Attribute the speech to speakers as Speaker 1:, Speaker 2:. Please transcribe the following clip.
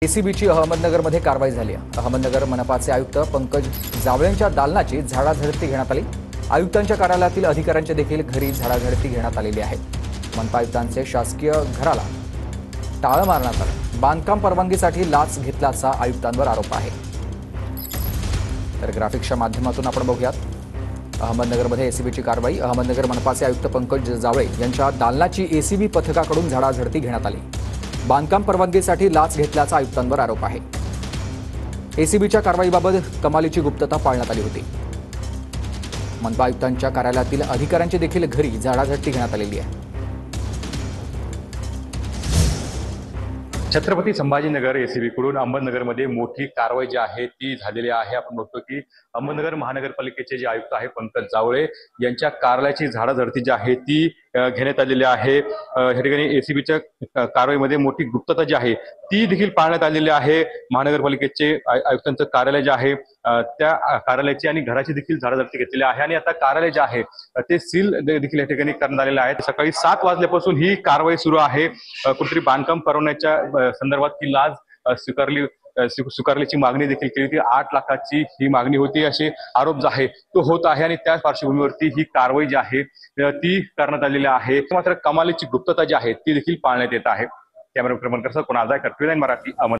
Speaker 1: एसीबीची अहमदनगरमध्ये कारवाई झाली आहे। अहमदनगर मनपाचे आयुक्त पंकज जावळेंच्या दालनाची झाडाझडती घेण्यात आली। आयुक्तांच्या कार्यालयातील अधिकाऱ्यांच्या देखील घरी झाडाझडती घेण्यात आलेली आहे। मनपा आयुक्तांचे शासकीय घराला टाळं मारण्यात आलं। बांधकाम परवानगीसाठी लाच घेतल्याचा आयुक्तांवर आरोप आहे। तर ग्राफिक्सच्या माध्यमातून आपण बघूयात अहमदनगरमध्ये एसीबीची कारवाई। अहमदनगर मनपाचे आयुक्त पंकज जावळे यांच्या दालनाची एसीबी पथकाकडून झाडाझडती घेण्यात आली। बांधकाम परवानगीसाठी लाच घेतल्याचा आयुक्तांवर आरोप आहे। एसीबीच्या कारवाईबाबत कमालीची गुप्तता पाळण्यात आली होती। मनपा आयुक्तांच्या कार्यालयातील अधिकाऱ्यांची देखील घरी झाडाझडती घेण्यात आलेली आहे।
Speaker 2: छत्रपती संभाजीनगर एसीबीकडून अहमदनगरमध्ये मोठी कारवाई जी आहे ती झालेली आहे। आपण बघतो की अहमदनगर महानगरपालिकेचे जे आयुक्त आहे पंकज जावळे यांच्या कार्यालयाची झाडाझडती जी आहे ती घेण्यात आलेली आहे। या ठिकाणी एसीबीच्या कारवाईमध्ये मोठी गुप्तता जी आहे ती देखील पाळण्यात आलेली आहे। महानगरपालिकेचे आयुक्तांचं कार्यालय जे आहे त्या कार्यालयाची आणि घराची देखील झाडाझडती घेतलेली आहे आणि आता कार्यालय जे आहे ते सील देखील या ठिकाणी करण्यात आलेलं आहे। सकाळी 7 वाजल्यापासून ही कारवाई सुरू आहे। कुठेतरी बांधकाम परवान्याच्या संदर्भात ही लाच स्वीकारल्याची मागणी देखील केली होती। 8 लाखाची ही मागणी होती असे आरोप जो आहे तो होत आहे आणि त्या पार्श्वभूमीवरती ही कारवाई जी आहे ती करण्यात आलेली आहे। मात्र कमालीची गुप्तता जी आहे ती देखील पाळण्यात येत आहे। कॅमेरा क्रमांक 9 मराठी अहमद।